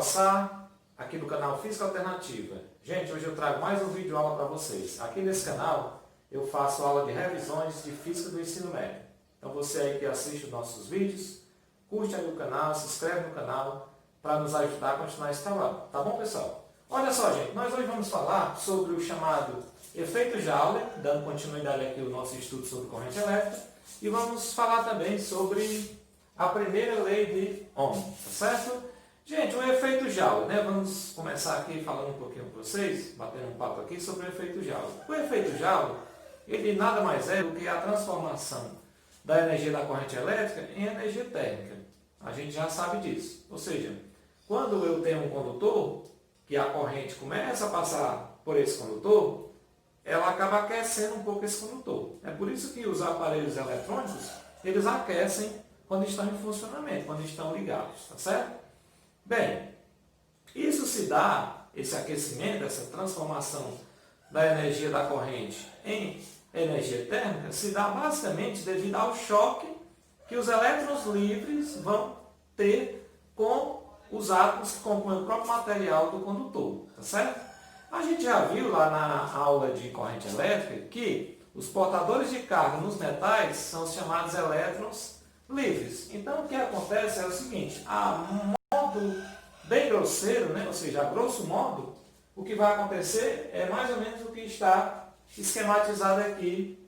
Sá, aqui do canal Física Alternativa. Gente, hoje eu trago mais um vídeo aula para vocês. Aqui nesse canal eu faço aula de revisões de Física do Ensino Médio. Então você aí que assiste os nossos vídeos, curte aí o canal, se inscreve no canal para nos ajudar a continuar esse trabalho. Tá bom, pessoal? Olha só, gente, nós hoje vamos falar sobre o chamado efeito Joule, dando continuidade aqui ao nosso estudo sobre corrente elétrica, e vamos falar também sobre a primeira lei de Ohm, tá certo? Gente, o efeito Joule, né? Vamos começar aqui falando um pouquinho com vocês, batendo um papo aqui sobre o efeito Joule. O efeito Joule, ele nada mais é do que a transformação da energia da corrente elétrica em energia térmica. A gente já sabe disso. Ou seja, quando eu tenho um condutor, que a corrente começa a passar por esse condutor, ela acaba aquecendo um pouco esse condutor. É por isso que os aparelhos eletrônicos, eles aquecem quando estão em funcionamento, quando estão ligados, tá certo? Bem, isso se dá, esse aquecimento, essa transformação da energia da corrente em energia térmica, se dá basicamente devido ao choque que os elétrons livres vão ter com os átomos que compõem o próprio material do condutor, tá certo? A gente já viu lá na aula de corrente elétrica que os portadores de carga nos metais são os chamados elétrons livres. Então o que acontece é o seguinte, a modo bem grosseiro, né? Ou seja, a grosso modo, o que vai acontecer é mais ou menos o que está esquematizado aqui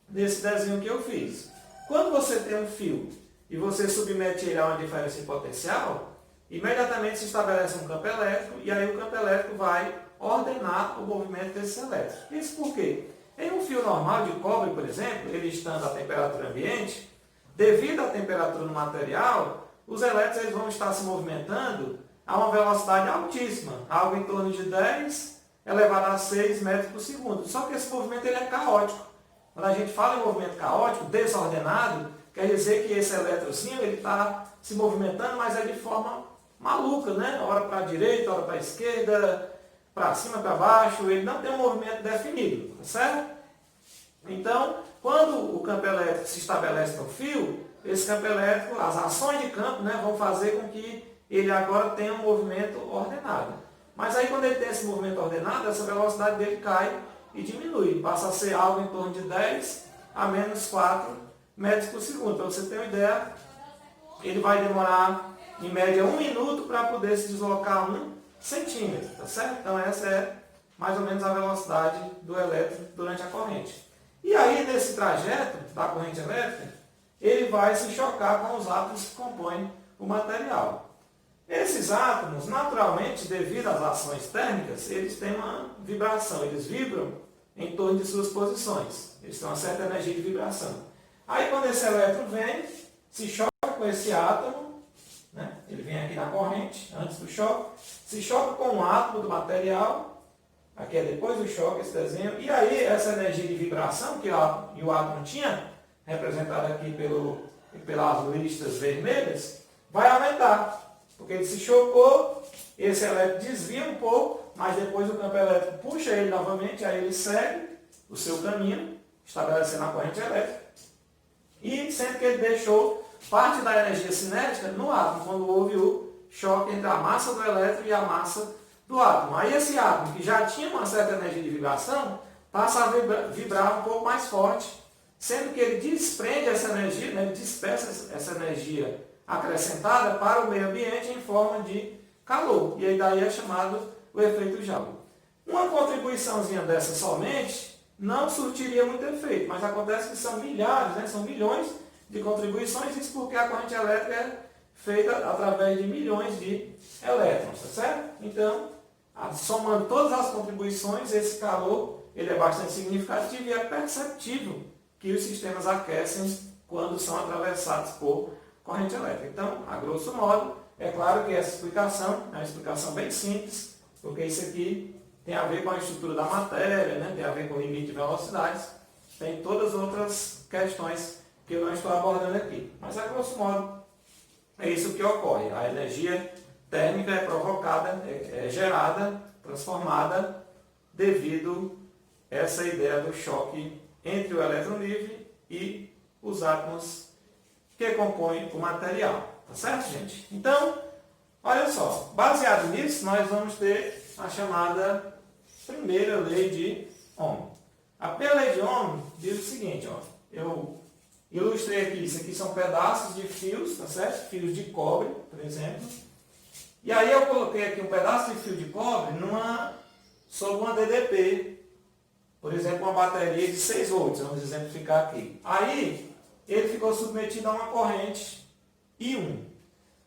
nesse desenho que eu fiz. Quando você tem um fio e você submete ele a uma diferença em potencial, imediatamente se estabelece um campo elétrico e aí o campo elétrico vai ordenar o movimento desses elétrons. Isso por quê? Em um fio normal de cobre, por exemplo, ele estando a temperatura ambiente, devido à temperatura no material, os elétrons eles vão estar se movimentando a uma velocidade altíssima, algo em torno de 10 elevado a 6 metros por segundo. Só que esse movimento ele é caótico. Quando a gente fala em movimento caótico, desordenado, quer dizer que esse elétrozinho ele está se movimentando, mas é de forma maluca, né? Hora para a direita, hora para a esquerda, para cima, para baixo, ele não tem um movimento definido, tá certo? Então, quando o campo elétrico se estabelece no fio, esse campo elétrico, as ações de campo, né, vão fazer com que ele agora tenha um movimento ordenado. Mas aí quando ele tem esse movimento ordenado, essa velocidade dele cai e diminui. Passa a ser algo em torno de 10 a menos 4 metros por segundo. Para você ter uma ideia, ele vai demorar em média 1 minuto para poder se deslocar 1 centímetro. Tá certo? Então essa é mais ou menos a velocidade do elétron durante a corrente. E aí nesse trajeto da corrente elétrica, ele vai se chocar com os átomos que compõem o material. Esses átomos, naturalmente, devido às ações térmicas, eles têm uma vibração, eles vibram em torno de suas posições. Eles têm uma certa energia de vibração. Aí quando esse elétron vem, se choca com esse átomo, né? Ele vem aqui na corrente, antes do choque, se choca com um átomo do material, aqui é depois do choque, esse desenho, e aí essa energia de vibração que o átomo tinha, representada aqui pelas listas vermelhas, vai aumentar. Porque ele se chocou, esse elétron desvia um pouco, mas depois o campo elétrico puxa ele novamente, aí ele segue o seu caminho, estabelecendo a corrente elétrica, e sempre que ele deixou parte da energia cinética no átomo, quando houve o choque entre a massa do elétron e a massa do átomo. Aí esse átomo, que já tinha uma certa energia de vibração, passa a vibrar um pouco mais forte, sendo que ele desprende essa energia, né, ele dispersa essa energia acrescentada para o meio ambiente em forma de calor. E aí daí é chamado o efeito Joule. Uma contribuiçãozinha dessa somente não surtiria muito efeito, mas acontece que são milhares, né, são milhões de contribuições, isso porque a corrente elétrica é feita através de milhões de elétrons, tá certo? Então, somando todas as contribuições, esse calor ele é bastante significativo e é perceptível que os sistemas aquecem quando são atravessados por corrente elétrica. Então, a grosso modo, é claro que essa explicação é uma explicação bem simples, porque isso aqui tem a ver com a estrutura da matéria, né? Tem a ver com o limite de velocidades, tem todas as outras questões que eu não estou abordando aqui. Mas, a grosso modo, é isso que ocorre. A energia térmica é provocada, é gerada, transformada, devido a essa ideia do choque entre o elétron livre e os átomos que compõem o material. Tá certo, gente? Então, Olha só, baseado nisso, nós vamos ter a chamada primeira lei de Ohm. A primeira lei de Ohm diz o seguinte, ó, eu ilustrei aqui, isso aqui são pedaços de fios, tá certo? Fios de cobre, por exemplo. E aí eu coloquei aqui um pedaço de fio de cobre sobre uma DDP, por exemplo, uma bateria de 6 volts, vamos exemplificar aqui. Aí ele ficou submetido a uma corrente I1.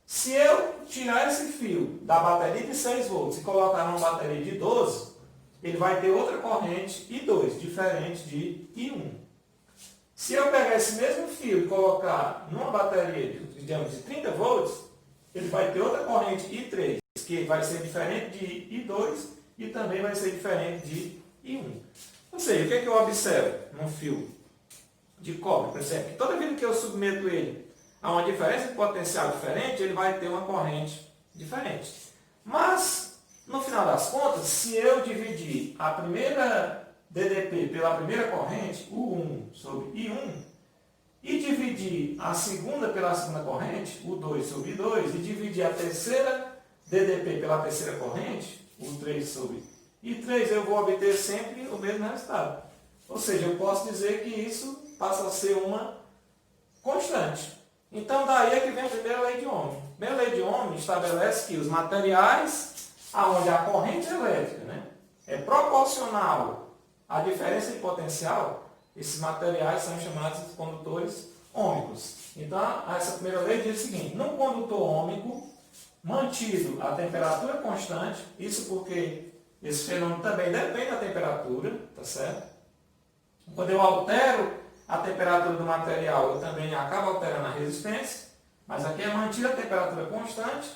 Se eu tirar esse fio da bateria de 6 volts e colocar numa bateria de 12, ele vai ter outra corrente I2, diferente de I1. Se eu pegar esse mesmo fio e colocar numa bateria digamos, de 30 volts, ele vai ter outra corrente I3, que vai ser diferente de I2 e também vai ser diferente de I1. Ou seja, o que é que eu observo num fio de cobre, por exemplo? Que toda vez que eu submeto ele a uma diferença de potencial diferente, ele vai ter uma corrente diferente. Mas, no final das contas, se eu dividir a primeira DDP pela primeira corrente, U1 sobre I1, e dividir a segunda pela segunda corrente, U2 sobre I2, e dividir a terceira DDP pela terceira corrente, U3 sobre I3, eu vou obter sempre o mesmo resultado. Ou seja, eu posso dizer que isso passa a ser uma constante. Então, daí é que vem a primeira lei de Ohm. A primeira lei de Ohm estabelece que os materiais onde a corrente elétrica, é proporcional à diferença de potencial, esses materiais são chamados de condutores ômicos. Então, essa primeira lei diz o seguinte: num condutor ômico, mantido a temperatura constante, isso porque esse fenômeno também depende da temperatura, tá certo? Quando eu altero a temperatura do material, eu também acabo alterando a resistência, mas aqui é mantida a temperatura constante.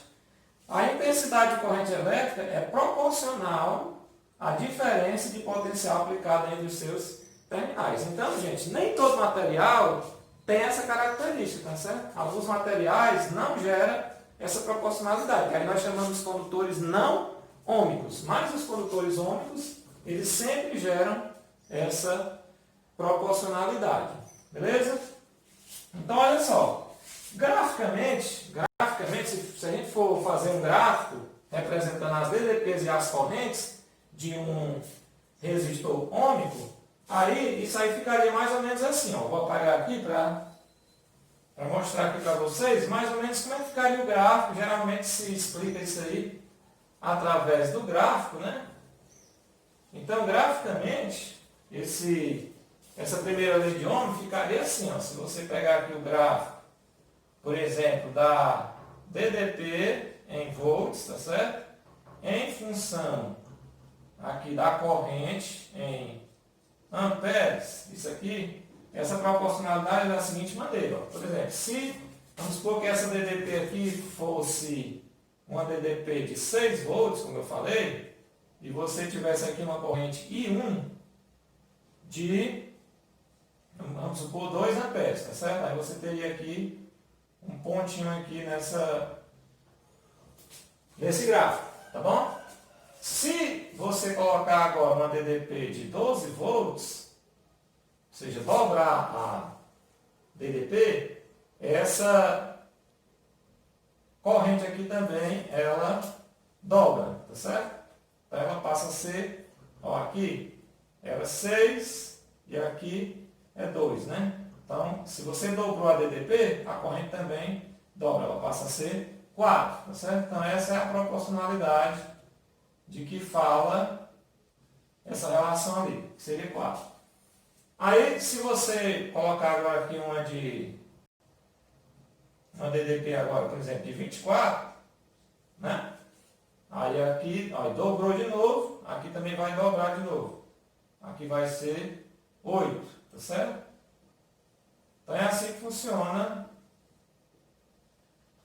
A intensidade de corrente elétrica é proporcional à diferença de potencial aplicada entre os seus terminais. Então, gente, nem todo material tem essa característica, tá certo? Alguns materiais não geram essa proporcionalidade, que aí nós chamamos de condutores não ômicos. Mas os condutores ômicos, eles sempre geram essa proporcionalidade. Beleza? Então, olha só. Graficamente, se a gente for fazer um gráfico representando as DDPs e as correntes de um resistor ômico, aí isso aí ficaria mais ou menos assim. Ó. Vou apagar aqui para mostrar aqui para vocês mais ou menos como é que ficaria o gráfico. Geralmente se explica isso aí através do gráfico, né? Então, graficamente, essa primeira lei de Ohm ficaria assim, ó. Se você pegar aqui o gráfico, por exemplo, da DDP em volts, tá certo? Em função aqui da corrente em amperes, isso aqui, essa proporcionalidade é da seguinte maneira, ó. Por exemplo, se, vamos supor que essa DDP aqui fosse uma DDP de 6 volts, como eu falei, e você tivesse aqui uma corrente I1 de, vamos supor, 2 amperes, tá certo? Aí você teria aqui um pontinho aqui nesse gráfico, tá bom? Se você colocar agora uma DDP de 12 volts, ou seja, dobrar a DDP, essa corrente aqui também, ela dobra, tá certo? Então ela passa a ser, ó, aqui, ela é 6 e aqui é 2, né? Então, se você dobrou a DDP, a corrente também dobra, ela passa a ser 4, tá certo? Então, essa é a proporcionalidade de que fala essa relação ali, que seria 4. Aí, se você colocar agora aqui uma DDP agora, por exemplo, de 24, né? Aí aqui, ó, dobrou de novo, aqui também vai dobrar de novo. Aqui vai ser 8, tá certo? Então é assim que funciona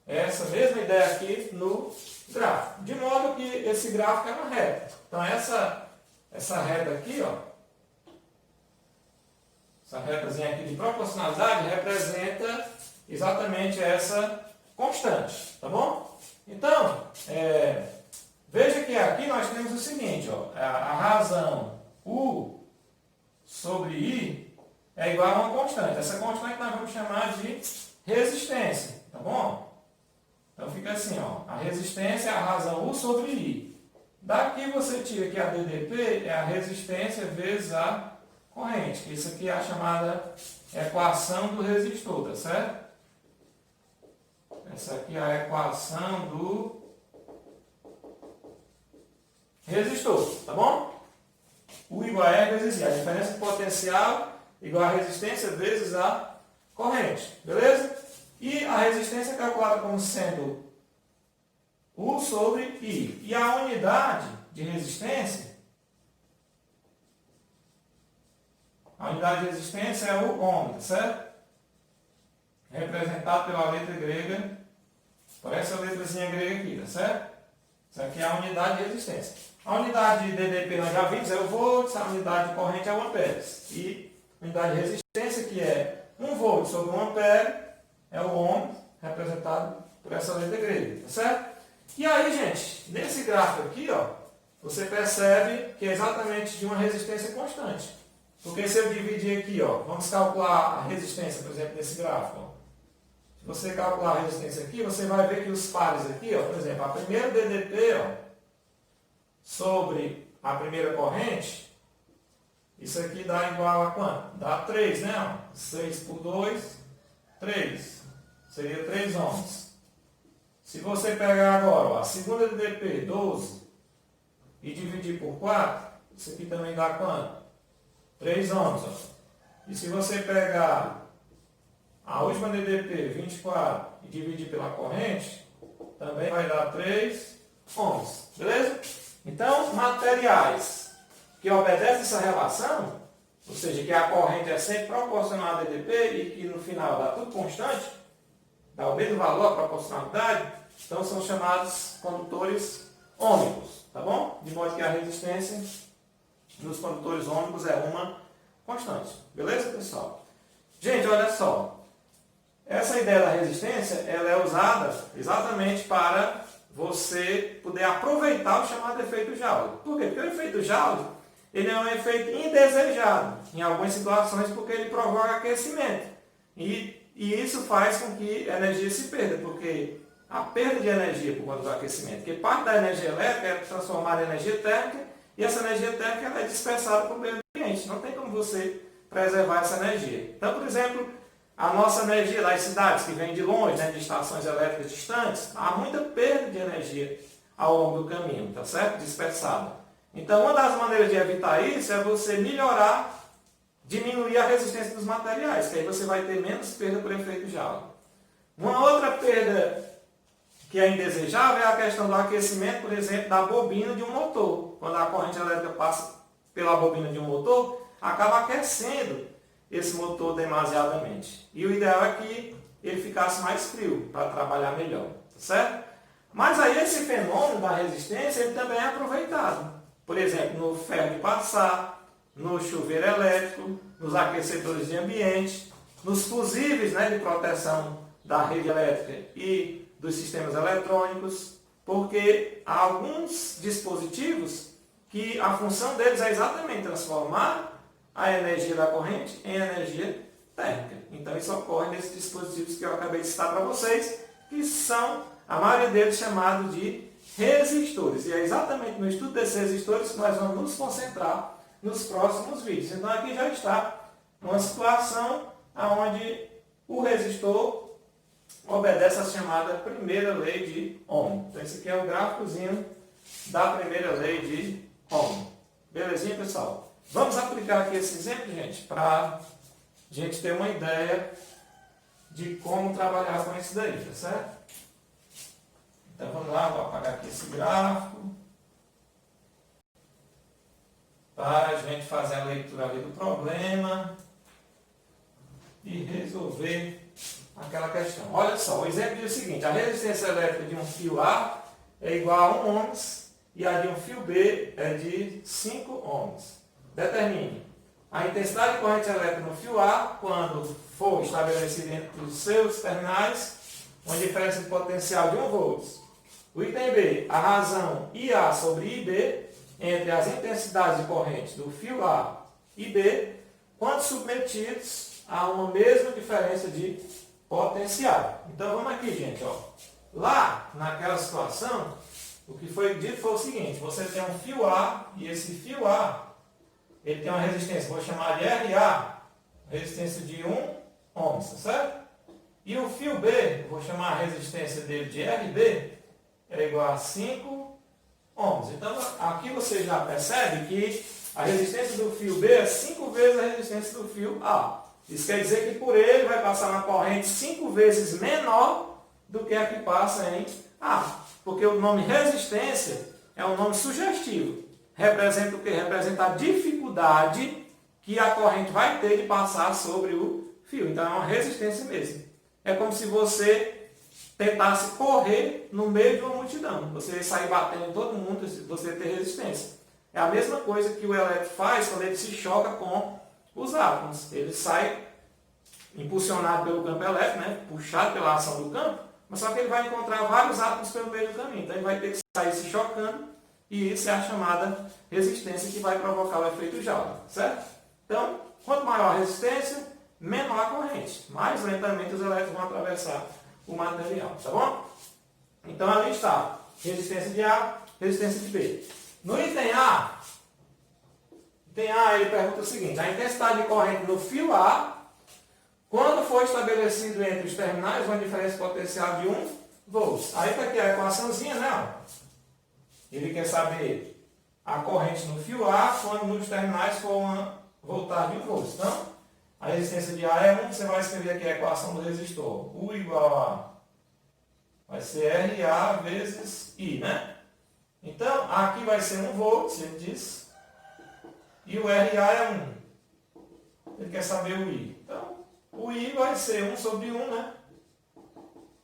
essa mesma ideia aqui no gráfico. De modo que esse gráfico é uma reta. Então essa reta aqui, ó, essa retazinha aqui de proporcionalidade representa exatamente essa constante, tá bom? Então, veja que aqui nós temos o seguinte, ó, a razão U sobre I é igual a uma constante. Essa constante nós vamos chamar de resistência, tá bom? Então fica assim, ó, a resistência é a razão U sobre I. Daqui você tira que a DDP é a resistência vezes a corrente. Isso aqui é a chamada equação do resistor, tá certo? Essa aqui é a equação do resistor, tá bom? U igual a R vezes I. A diferença de potencial igual a resistência vezes a corrente, beleza? E a resistência é calculada como sendo U sobre I. E a unidade de resistência, é o ohm, tá certo? Representado pela letra grega, por essa letrazinha grega aqui, tá certo? Isso aqui é a unidade de resistência. A unidade de DDP nós já vimos é o volts, a unidade de corrente é o amperes. E a unidade de resistência, que é 1 volt sobre 1 ampere, é o ohm, representado por essa letra grega, tá certo? E aí, gente, nesse gráfico aqui, ó, você percebe que é exatamente de uma resistência constante. Porque se eu dividir aqui, ó, vamos calcular a resistência, por exemplo, nesse gráfico. Ó. Se você calcular a resistência aqui, você vai ver que os pares aqui, ó, por exemplo, a primeira DDP, ó, sobre a primeira corrente, isso aqui dá igual a quanto? Dá 3, né? Ó? 6 por 2, 3. Seria 3 ohms. Se você pegar agora ó, a segunda DDP, 12, e dividir por 4, isso aqui também dá quanto? 3 ohms. Ó. E se você pegar a última DDP, 24, e dividir pela corrente, também vai dar 3 ohms. Beleza? Então, materiais que obedecem essa relação, ou seja, que a corrente é sempre proporcional a DDP e que no final dá tudo constante, dá o mesmo valor, a proporcionalidade, então são chamados condutores ômicos, tá bom? De modo que a resistência dos condutores ômicos é uma constante. Beleza, pessoal? Gente, olha só. Essa ideia da resistência, ela é usada exatamente para você poder aproveitar o chamado efeito Joule. Por quê? Porque o efeito Joule, ele é um efeito indesejado em algumas situações porque ele provoca aquecimento. E isso faz com que a energia se perda, porque a perda de energia por conta do aquecimento, porque parte da energia elétrica é transformada em energia térmica e essa energia térmica ela é dispersada para o meio ambiente. Não tem como você preservar essa energia. Então, por exemplo, a nossa energia das cidades que vem de longe, né, de estações elétricas distantes, há muita perda de energia ao longo do caminho, tá certo? Dispersada. Então, uma das maneiras de evitar isso é você melhorar, diminuir a resistência dos materiais, que aí você vai ter menos perda por efeito Joule. Uma outra perda que é indesejável é a questão do aquecimento, por exemplo, da bobina de um motor. Quando a corrente elétrica passa pela bobina de um motor, acaba aquecendo esse motor demasiadamente. E o ideal é que ele ficasse mais frio para trabalhar melhor, tá certo? Mas aí esse fenômeno da resistência ele também é aproveitado. Por exemplo, no ferro de passar, no chuveiro elétrico, nos aquecedores de ambiente, nos fusíveis, né, de proteção da rede elétrica e dos sistemas eletrônicos, porque há alguns dispositivos que a função deles é exatamente transformar a energia da corrente em energia térmica. Então isso ocorre nesses dispositivos que eu acabei de citar para vocês, que são, a maioria deles, chamados de resistores. E é exatamente no estudo desses resistores que nós vamos nos concentrar nos próximos vídeos. Então aqui já está uma situação onde o resistor obedece à chamada primeira lei de Ohm. Então esse aqui é o gráficozinho da primeira lei de Ohm. Belezinha, pessoal? Vamos aplicar aqui esse exemplo, gente, para a gente ter uma ideia de como trabalhar com isso daí, tá certo? Então vamos lá, vou apagar aqui esse gráfico para a gente fazer a leitura ali do problema e resolver aquela questão. Olha só, o exemplo diz o seguinte: a resistência elétrica de um fio A é igual a 1 ohms e a de um fio B é de 5 ohms. Determine a intensidade de corrente elétrica no fio A quando for estabelecida entre os seus terminais uma diferença de potencial de 1 volts. O item B, a razão IA sobre IB entre as intensidades de corrente do fio A e B quando submetidos a uma mesma diferença de potencial. Então vamos aqui, gente. Ó. Lá, naquela situação, o que foi dito foi o seguinte, você tem um fio A, e esse fio A, ele tem uma resistência, vou chamar de RA, resistência de 1 ohm, tá certo? E o fio B, vou chamar a resistência dele de RB, é igual a 5 ohms. Então, aqui você já percebe que a resistência do fio B é 5 vezes a resistência do fio A. Isso quer dizer que por ele vai passar uma corrente 5 vezes menor do que a que passa em A. Porque o nome resistência é um nome sugestivo. Representa o quê? Representa a dificuldade que a corrente vai ter de passar sobre o fio. Então é uma resistência mesmo. É como se você tentasse correr no meio de uma multidão. Você sair batendo em todo mundo, você ter resistência. É a mesma coisa que o elétron faz quando ele se choca com os átomos. Ele sai impulsionado pelo campo elétrico, né? Puxado pela ação do campo, mas só que ele vai encontrar vários átomos pelo meio do caminho. Então ele vai ter que sair se chocando, e isso é a chamada resistência que vai provocar o efeito Joule, certo? Então, quanto maior a resistência, menor a corrente. Mais lentamente os elétrons vão atravessar o material, tá bom? Então ali está, resistência de A, resistência de B. No item A, ele pergunta o seguinte, a intensidade de corrente no fio A, quando for estabelecido entre os terminais uma diferença potencial de 1 volts. Aí está aqui a equaçãozinha, né? Ele quer saber a corrente no fio A quando nos terminais for uma voltagem de 1 volts. Então, a resistência de A é 1, você vai escrever aqui a equação do resistor. U igual a, vai ser RA vezes I, né? Então, aqui vai ser 1 volts, ele diz, e o RA é 1. Ele quer saber o I. Então, o I vai ser 1 sobre 1, né?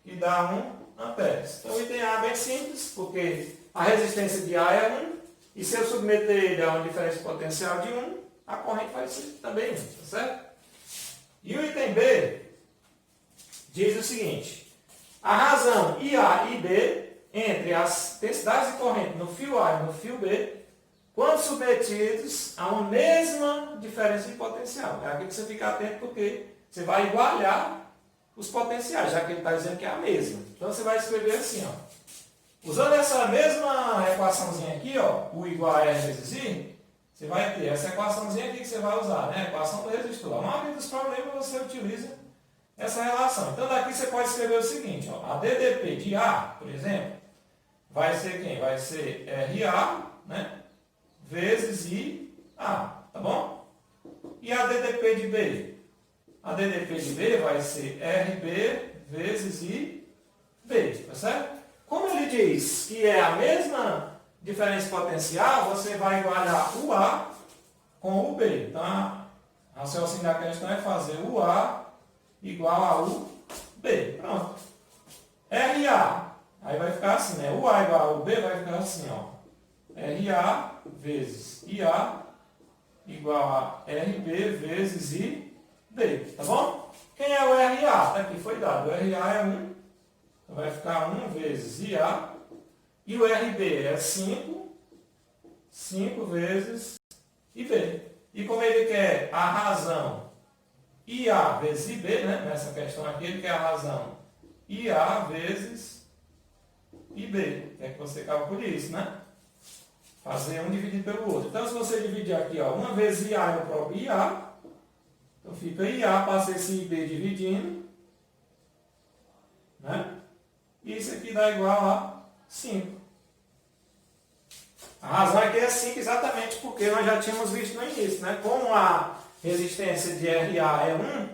Que dá 1 amperes. Então, o item A é bem simples, porque a resistência de A é 1, e se eu submeter ele a uma diferença potencial de 1, a corrente vai ser também 1, tá certo? E o item B diz o seguinte, a razão IA e B entre as intensidades de corrente no fio A e no fio B, quando submetidos a uma mesma diferença de potencial. É aqui que você fica atento, porque você vai igualar os potenciais, já que ele está dizendo que é a mesma. Então você vai escrever assim, ó. Usando essa mesma equaçãozinha aqui, ó, U igual a R vezes I, você vai ter essa equaçãozinha aqui que você vai usar, né? A equação do resistor. A maioria dos problemas você utiliza essa relação. Então daqui você pode escrever o seguinte, ó, a DDP de A, por exemplo, vai ser quem? Vai ser RA, né? Vezes IA, tá bom? E a DDP de B? A DDP de B vai ser RB vezes IB, tá certo? Como ele diz que é a mesma diferença potencial, você vai igualar o A com o B. Então, a raciocínio da questão é fazer o A igual a o B. Pronto. RA. Aí vai ficar assim, né? O A igual ao B vai ficar assim, ó. RA vezes IA igual a RB vezes IB. Tá bom? Quem é o RA? Tá aqui, foi dado. O RA é 1. Então vai ficar 1 vezes IA. E o RB é 5. 5 vezes IB. E como ele quer a razão IA vezes IB, né? Nessa questão aqui, ele quer a razão IA vezes IB. Quer que você calcule isso, né? Fazer um dividido pelo outro. Então, se você dividir aqui, ó, 1 vezes IA é o próprio IA. Então, fica IA, passa esse IB dividindo. Né? E isso aqui dá igual a 5. A razão aqui é 5 exatamente porque nós já tínhamos visto no início, né? Como a resistência de RA é 1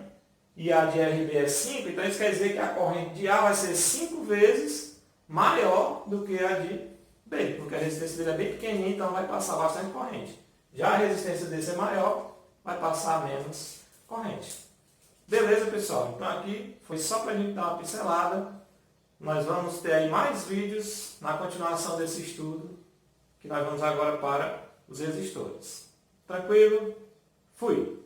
e a de RB é 5, então isso quer dizer que a corrente de A vai ser 5 vezes maior do que a de B, porque a resistência dele é bem pequenininha, então vai passar bastante corrente. Já a resistência desse é maior, vai passar menos corrente. Beleza, pessoal? Então aqui foi só para a gente dar uma pincelada. Nós vamos ter aí mais vídeos na continuação desse estudo, que nós vamos agora para os resistores. Tranquilo? Fui!